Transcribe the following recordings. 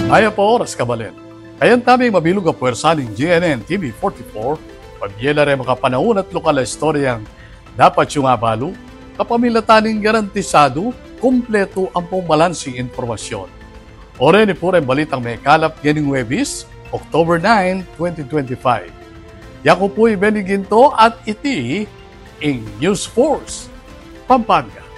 Maya po oras kabalen. Ayan taming mabilog ang puwersa ng GNN TV 44, pamiyela rin makapanahon at lokal na istoryang dapat yung abalo, kapamilataning garantisado, kumpleto ang pumalansing informasyon. Ore ni po rin balitang may kalap ganing Webis, October 9, 2025. Yako po'y Beniginto at iti in News Force, Pampanga.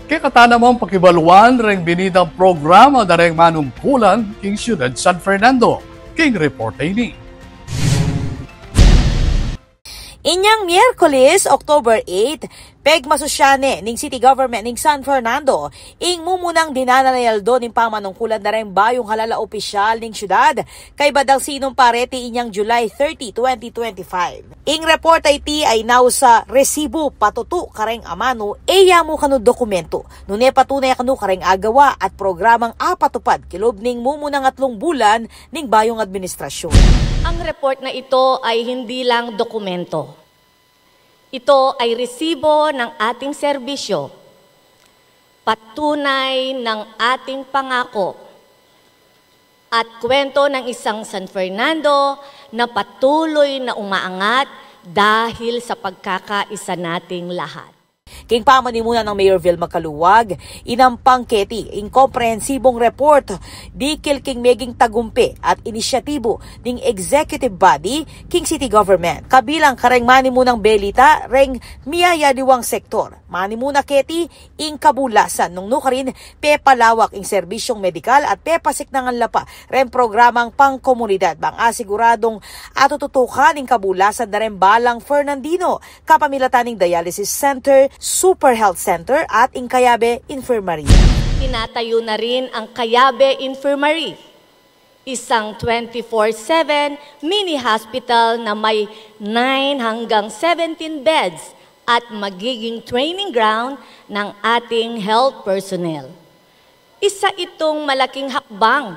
Kaya katanamang pakibaluan ring binidang programa na ring manungkulan king Siyudad San Fernando, king report ini. Inyang Miyerkules, October 8, pegmasusyane ning City Government ning San Fernando, ing mumunang dinanayaldo ning pamanungkulan na rin bayong halala opisyal ning syudad, kay badang sinong parete inyang July 30, 2025. Ing report IT ay now sa resibo patutu kareng amano, eya mo kanu dokumento, nune patunay kanu kareng agawa at programang apatupad kilob ning mumunang 3 bulan ning bayong administrasyon. Ang report na ito ay hindi lang dokumento. Ito ay resibo ng ating serbisyo, patunay ng ating pangako, at kwento ng isang San Fernando na patuloy na umaangat dahil sa pagkakaisa nating lahat. King pamanimunan ng Mayor Vilma Caluwag, inampang keti ing komprehensibong report, dikil king meging tagumpe at inisyatibo ning executive body king city government. Kabilang kareng manimunang belita reng miyaya diwang sektor. Manimuna keti ing kabulasan nung nukarin pepalawak ing serbisyong medikal at pepasik nangan lapa reng programang pangkomunidad bang asiguradong atututukan ing kabulasan na ren balang Fernandino, kapamilataning dialysis center, Super Health Center at Incayabe Infirmary. Tinatayo na rin ang Cayabe Infirmary, isang 24/7 mini hospital na may 9 hanggang 17 beds at magiging training ground ng ating health personnel. Isa itong malaking hakbang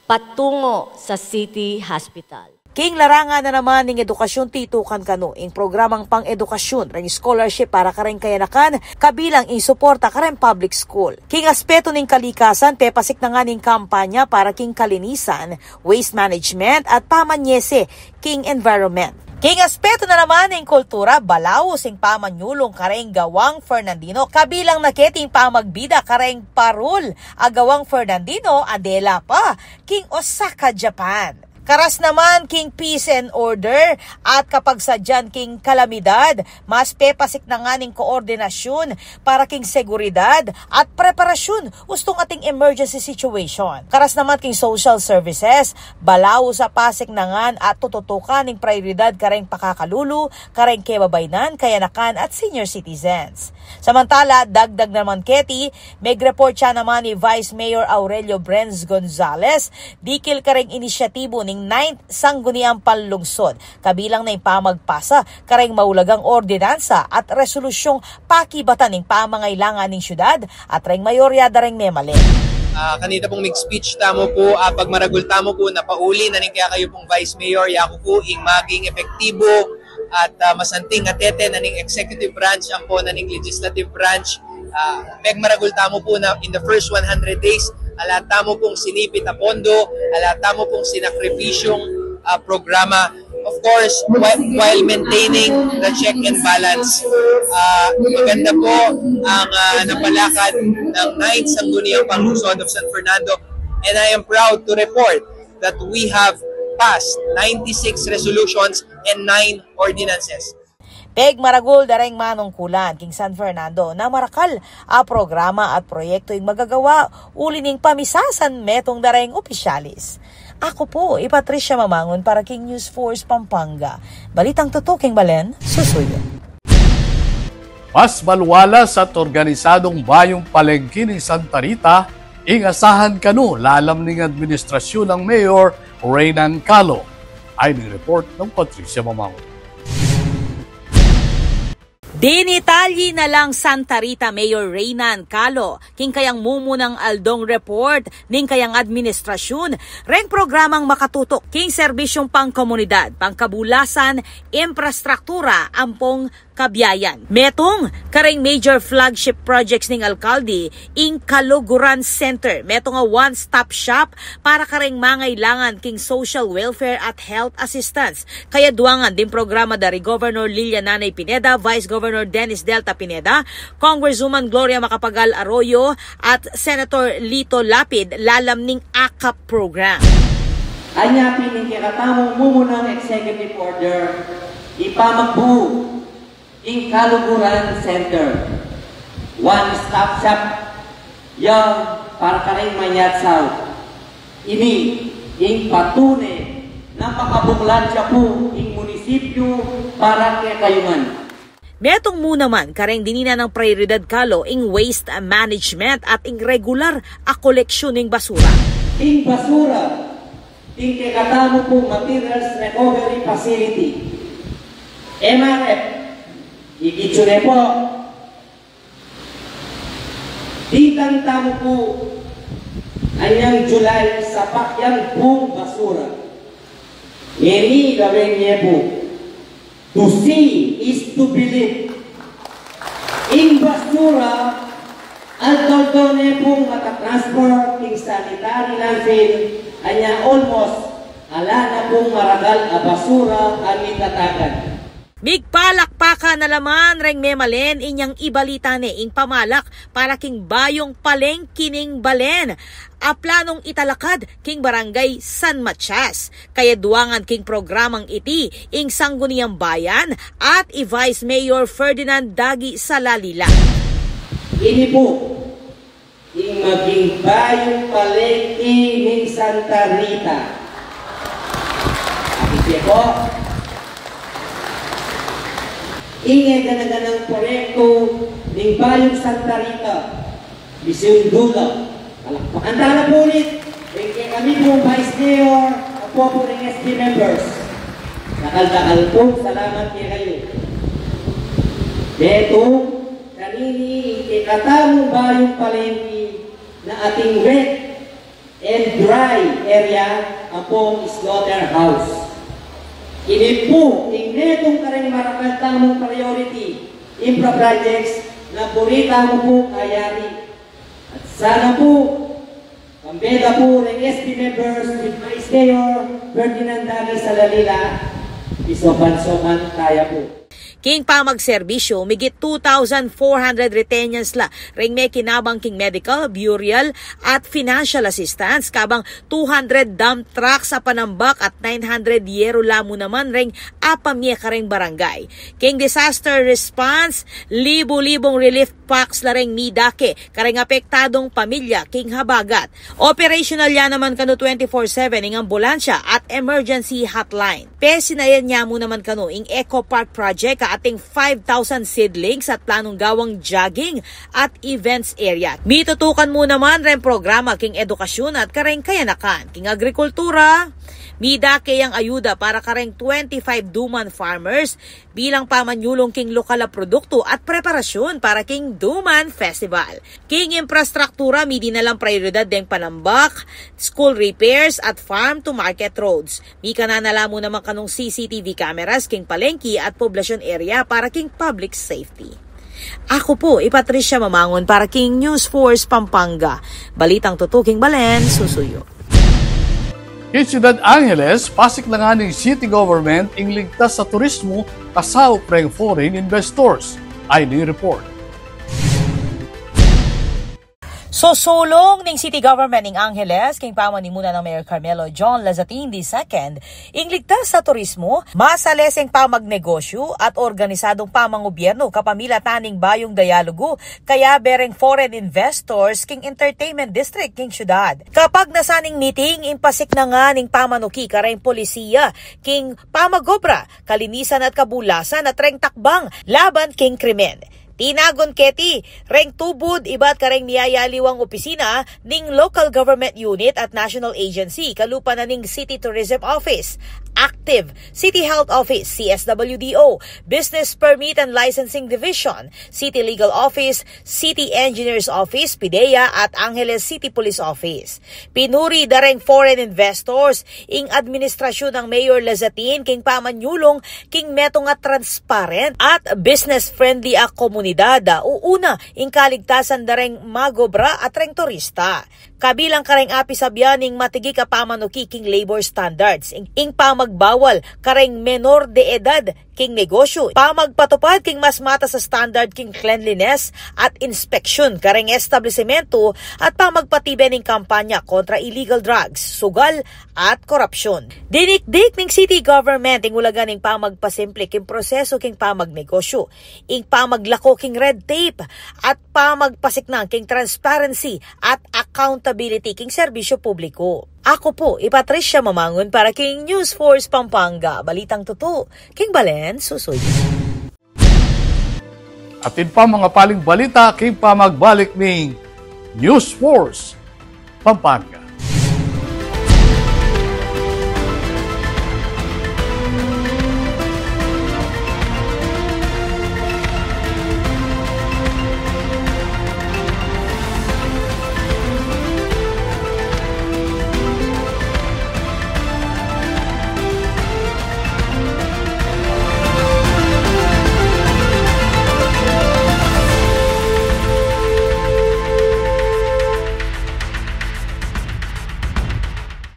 patungo sa City Hospital. King larangan na naman ng edukasyon titukan kano ing programang pang-edukasyon ring scholarship para kareng kayanakan, kabilang ing suporta kareng public school. King aspeto ning kalikasan, pepasik na nga ning kampanya para king kalinisan, waste management at pamanyese king environment. King aspeto na naman ng kultura, balaos ing pamanyulong kareng gawang Fernandino, kabilang naketing pamagbida kareng parul, agawang Fernandino, Adela pa, king Osaka, Japan. Karas naman king peace and order at kapag sadyan king kalamidad, mas pepasik na nga ning koordinasyon para king seguridad at preparasyon ustong ating emergency situation. Karas naman king social services, balaw sa pasik na nga at tututukan ning prioridad kareng pakakalulu, kareng kebabaynan, kayanakan at senior citizens. Samantala, dagdag naman keti, meg-report siya naman ni Vice Mayor Aurelio Brenz Gonzales, dikil kareng inisyatibo ning 9th Sangguniang Panlungsod, kabilang na ipamagpasa kareng maulagang ordinansa at resolusyong pakibatan ning pamangailangan ning syudad at reng mayorya dareng memale. Kanina pong mag-speech tamo po, pag maragul tamo po, napauli na ning kaya kayo pong Vice Mayor, yako po ing maging epektibo at masanting atete na ning executive branch ang po na ning legislative branch. Meg maragul tamo po na in the first 100 days, alata mo pong sinipit na pondo, alata mo pong sinakripisyong programa. Of course, while maintaining the check and balance. Maganda po ang napalakad ng 9th Sangguniang Panlungsod of San Fernando, and I am proud to report that we have passed 96 resolutions and 9 ordinances. Peg maragul dareng manungkulan king San Fernando na marakal a programa at proyekto ing magagawa uli ning pamisasan metong dareng opisyalis. Ako po, Patricia Mamangon para King News Force Pampanga. Balitang tutuking balen, susuyo. Mas maluwalas at organisadong bayong palengke ni Santa Rita, ing asahan kanu lalam ning administrasyon ng Mayor Reynan Calo. Ay ning report ng Patricia Mamangon. Dinitalyi na lang Santa Rita Mayor Reynan Calo, king kayang mumunang aldong report ning kayang administrasyon, reng programang makatutok king serbisyong pangkomunidad, pangkabulasan, infrastruktura, ampong Kabiyayan. Metong kareng major flagship projects ning alkalde ing Kaluguran Center. Metong nga one-stop shop para kareng mangailangan king social welfare at health assistance. Kaya duangan din programa dari Governor Lilia Nanay Pineda, Vice Governor Dennis Delta Pineda, Congresswoman Gloria Macapagal Arroyo at Senator Lito Lapid lalam ning AKAP program. Anya pinikikatamo mo munang executive order ipamagbu in Kaluguran Center. One-stop shop yang para kareng manyatsaw. Ini ing patune na makabuklan siya po ing munisipyo para kay Kayungan. Metong muna man kareng dinina ng prioridad kalo ing waste management at ing regular a koleksyon ning basura. Ing basura, ing kikatamo po materials recovery facility. MRF, ikitsure po. Ditang tamo po anyang July sa pakyang pong basura. Ngeni gawin niya po. To see is to believe. Ing basura, although ne pong matatransfer ing sanitary landfill, anya almost ala na pong maragal a basura ang itatagan. Bigpalakpaka na laman reng memalen inyang ibalita ni ing pamalak para king bayong paleng kining balen. A planong italakad king barangay San Matias. Kaya duangan king programang iti ing Sangguniang Bayan at i-Vice Mayor Ferdinand Dagi Salalila. Ini po, ing maging bayong palengke ning Santa Rita. Akit po, ingay ganaganang proyekto ning bayong Santa Rita. Bisyon Dula. Palakpakan na po ulit. Kami po Vice Mayor, po po ng SB members. Nakaldakal po, salamat kayo. Deto, kanini ikatamong bayong palengke na ating wet and dry area ang pong slaughterhouse. Ini po, netong kareng marakaltamong priority infra projects na purita mo po kayari. At sana po, pambeda po ng SB members with Vice Mayor Ferdinand Dagi Salalila, isopan-sopan kaya po. King pamagserbisyo, migit 2,400 retainers la ring may kinabang king medical, burial at financial assistance kabang 200 dump trucks sa Panambak at 900 yero lamo naman ring apamye kareng barangay. King disaster response, libo-libong relief packs la ring midake kareng apektadong pamilya king habagat. Operational yan naman kano 24/7 ing ambulansya at emergency hotline. Pesinayan niya mo naman kano ing Eco Park Project ating 5,000 seedlings at planong gawang jogging at events area. Mitutukan mo naman rin programa king edukasyon at kareng kayanakan. King agrikultura, midake ang ayuda para kareng 25 Duman farmers bilang pamanyulong king lokal na produkto at preparasyon para king Duman Festival. King infrastruktura, midi na lang prioridad deng Panambak, school repairs at farm to market roads. Mika na nalamo naman kanong CCTV cameras king palengke at poblasyon area para king public safety. Ako po, Patricia Mamangon para king News Force Pampanga. Balitang tutuking Balen, susuyo. Kay Ciudad Angeles, pasik na nga ng city government ing ligtas sa turismo kasaw preng foreign investors. Ay ni report. So sulong ning city government ning Angeles king pamanimunan ng Mayor Carmelo John Lazatin II ing ligtas sa turismo, masaleseng pamagnegosyo at organisadong pamangobyerno kapamila taning bayong dialogo kaya bereng foreign investors king entertainment district king syudad. Kapag nasaning meeting impasik na nga ning pamanuki kareng polisiya king pamagobra, kalinisan at kabulasan at reng takbang laban king krimen. Tinagon keti, reng tubod iba't kareng niyayaliwang opisina ning local government unit at national agency kalupa na ning City Tourism Office, Active, City Health Office, CSWDO, Business Permit and Licensing Division, City Legal Office, City Engineers Office, PIDEA at Angeles City Police Office. Pinuri dareng foreign investors ing administrasyon ng Mayor Lazatin king pamanyulong king meto nga transparent at business-friendly a komunidad. Uuna, ing kaligtasan dareng magobra at reng turista. Kabilang kareng api sabyan ing matigi kapamanuki king labor standards. Ing pamagbawal kareng menor de edad king negosyo. Pamagpatupad king mas mata sa standard king cleanliness at inspection kareng establishmento at pamagpatibe ning kampanya kontra illegal drugs, sugal at korupsyon. Dinikdik ning city government ing ulagan ing pamagpasimple king proseso king pamagnegosyo, ing pamaglako king red tape at pamagpasiknang king transparency at accountability king serbisyo publiko. Ako po, Patricia Mamangon para king News Force Pampanga. Balitang totoo, king Balen, susoy. Atin pa mga paling balita king pamagbalik ning News Force Pampanga.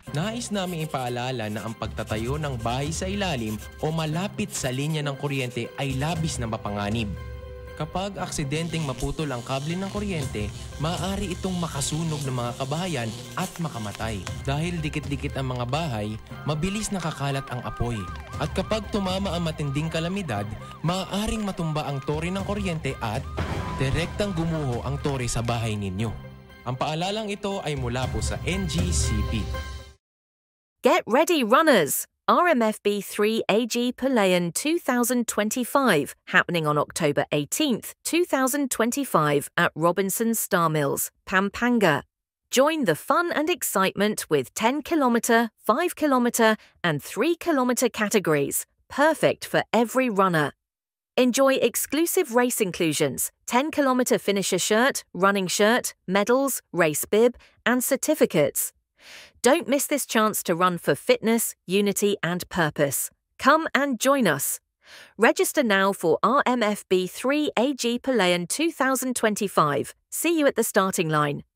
Nais naming ipaalala na ang pagtatayo ng bahay sa ilalim o malapit sa linya ng kuryente ay labis na mapanganib. Kapag aksidenteng maputol ang kable ng kuryente, maaari itong makasunog ng mga kabahayan at makamatay. Dahil dikit-dikit ang mga bahay, mabilis nakakalat ang apoy. At kapag tumama ang matinding kalamidad, maaaring matumba ang tore ng kuryente at direktang gumuho ang tore sa bahay ninyo. Ang paalalang ito ay mula po sa NGCP. Get ready, runners! RMFB 3 AG Palayan 2025, happening on October 18th, 2025 at Robinson Star Mills, Pampanga. Join the fun and excitement with 10-kilometre, 5-kilometre and 3-kilometre categories, perfect for every runner. Enjoy exclusive race inclusions, 10-kilometre finisher shirt, running shirt, medals, race bib and certificates. Don't miss this chance to run for fitness, unity and purpose. Come and join us. Register now for RMFB 3 AG Palayan 2025. See you at the starting line.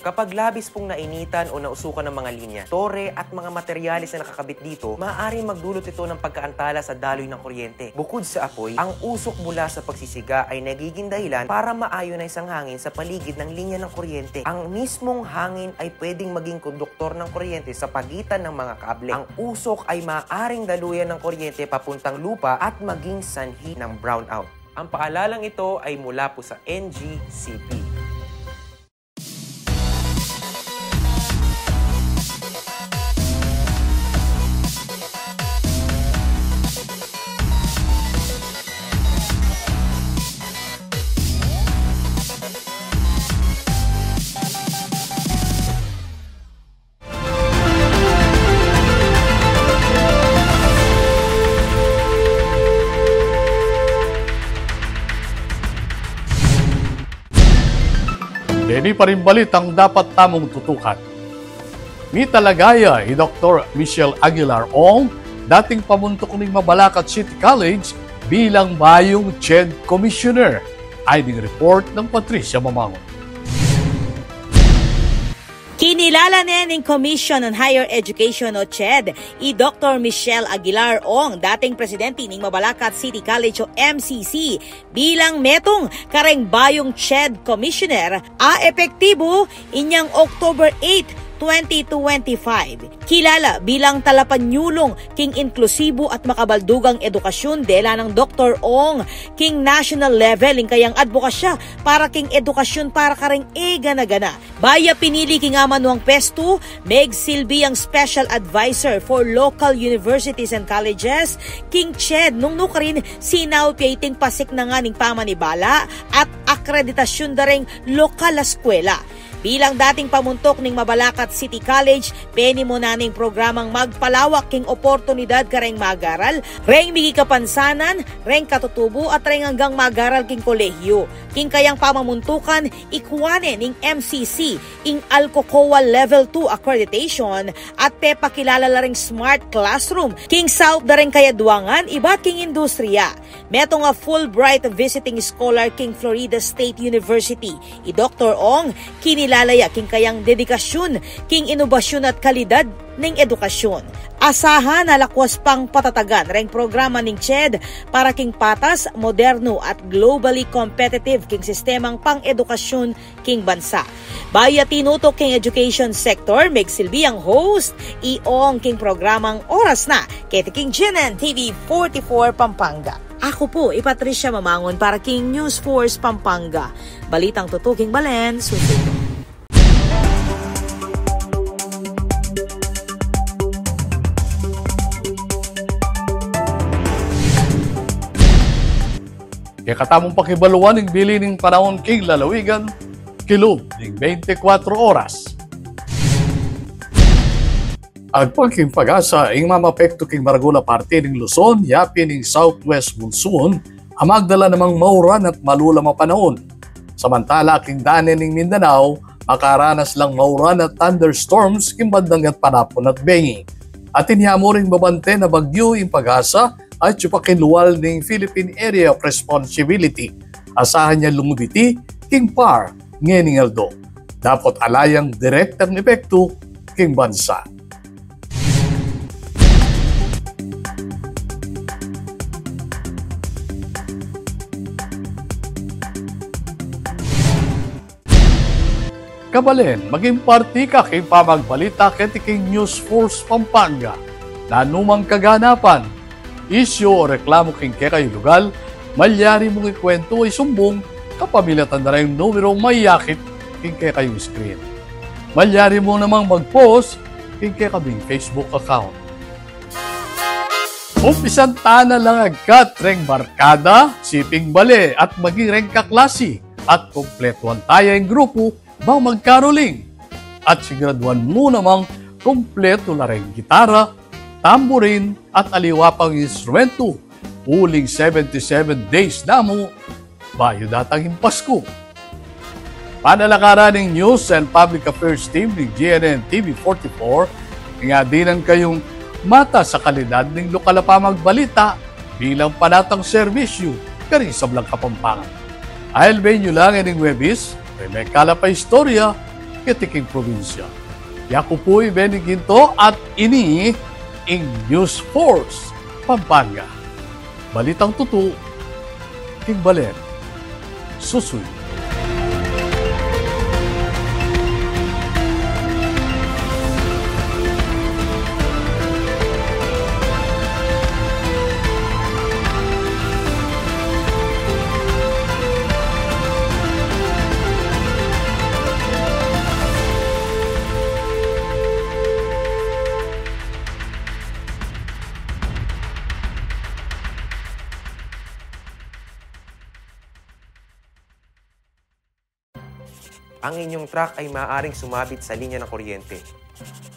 Kapag labis pong nainitan o nausukan ng mga linya, tore at mga materyales na nakakabit dito, maaaring magdulot ito ng pagkaantala sa daloy ng kuryente. Bukod sa apoy, ang usok mula sa pagsisiga ay nagiging dahilan para ma-ionize ang hangin sa paligid ng linya ng kuryente. Ang mismong hangin ay pwedeng maging konduktor ng kuryente sa pagitan ng mga kable. Ang usok ay maaaring daluyan ng kuryente papuntang lupa at maging sanhi ng brownout. Ang paalalang ito ay mula po sa NGCP. Dini pa rin balitang dapat tamong tutukan. Mitalagaya ni Dr. Michelle Aguilar Ong, dating pamuntok ng Mabalacat City College bilang bayong CHED Commissioner. Ay ding report ng Patricia Mamangon. Kinilala ng Commission on Higher Education o CHED, i Dr. Michelle Aguilar Ong, dating presidente ng Mabalacat City College o MCC, bilang metong kareng bayong CHED Commissioner, epektibo inyang October 8, 2025. Kilala bilang talapanyulong king inklusibo at makabaldugang edukasyon dela ng Dr. Ong king national level ing kayang advokasya para king edukasyon para karing gana-gana. Baya pinili king amanuang pesto, meg silbi ang special advisor for local universities and colleges, king CHED nung nukarin sinaupiating pasik na nga ning pamanibala at akreditasyon daring lokal eskwela. Bilang dating pamuntok ng Mabalacat City College, peni mo na ning programang magpalawak king oportunidad kareng magaral, reng migi kapansanan, reng katutubo at reng hanggang magaral king kolehiyo. King kayang pamamuntukan, ikuane ning MCC, ing Alcocoa Level 2 accreditation at pakilala la ring smart classroom, king South da ring kayaduangan, iba't king industriya. Meto nga Fulbright visiting scholar king Florida State University. I Dr. Ong, kinilalaya king kayang dedikasyon, king inobasyon at kalidad ng edukasyon. Asahan na lakwas pang patatagan reng programa ng CHED para king patas, moderno at globally competitive king sistemang pang-edukasyon king bansa. Baya tinutok king education sector, megsilbi ang host, iong king programang Oras Na, kete king GNN TV 44 Pampanga. Ako po, Patricia Mamangon para king News Force Pampanga. Balitang tutuking Balen, susunod. Kaya katamong pakibaluan ng bili ng panahon king lalawigan, kilog ng 24 oras. Agpang pag-asa ing mamapekto king Maragula parte ng Luzon, yapi ng Southwest Monsoon, ang magdala namang mauran at malula mapanahon. Samantala king daanan ng Mindanao, makaranas lang mauran at thunderstorms king bandang at panapon at bengi. At inyamo ring babante na bagyo ing pag-asa at chupakinluwal ng Philippine Area of Responsibility. Asahan niya lumubiti king par ngening aldo. Dapat alayang direktang epekto king bansa. Kabalen, maging party ka king pamagbalita keti king News Force Pampanga. Nanumang kaganapan, isyo o reklamo king kekay lugal, malyari mong ikwento ay sumbong kapamilatan na rin numero mayakit king kekay screen. Malyari mo namang mag-post king kekabing Facebook account. Umpisan na lang agkat reng barkada, siping bale at maging reng kaklase at kompletuan tayo ang grupo bang magkaroling. At siguraduan mo namang kompleto na rin gitara, tamborin at aliwapang instrumento. Uling 77 days na mo, bayo datang Pasko. Panalakaran ng News and Public Affairs Team ng GNN TV 44, nga dinan kayong mata sa kalidad ng lokal na pamagbalita bilang panatang serbisyo karing sablang Kapampangan. I'll nyo lang ining webis, may kalapay istorya, ketiking probinsya. Yaku po'y Benny Ginto at ini ing News Force, Pampanga. Balitang tutu, King Balen, Susuy. Ang inyong truck ay maaaring sumabit sa linya ng kuryente.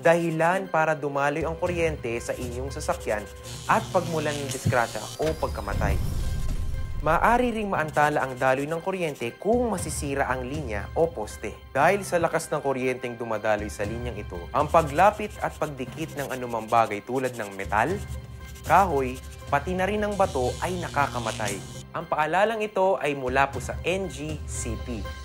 Dahilan para dumaloy ang kuryente sa inyong sasakyan at pagmulan ng disgrasya o pagkamatay. Maaari ring maantala ang daloy ng kuryente kung masisira ang linya o poste. Dahil sa lakas ng kuryenteng dumadaloy sa linyang ito, ang paglapit at pagdikit ng anumang bagay tulad ng metal, kahoy, pati na rin ng bato ay nakakamatay. Ang paalalang ito ay mula po sa NGCP.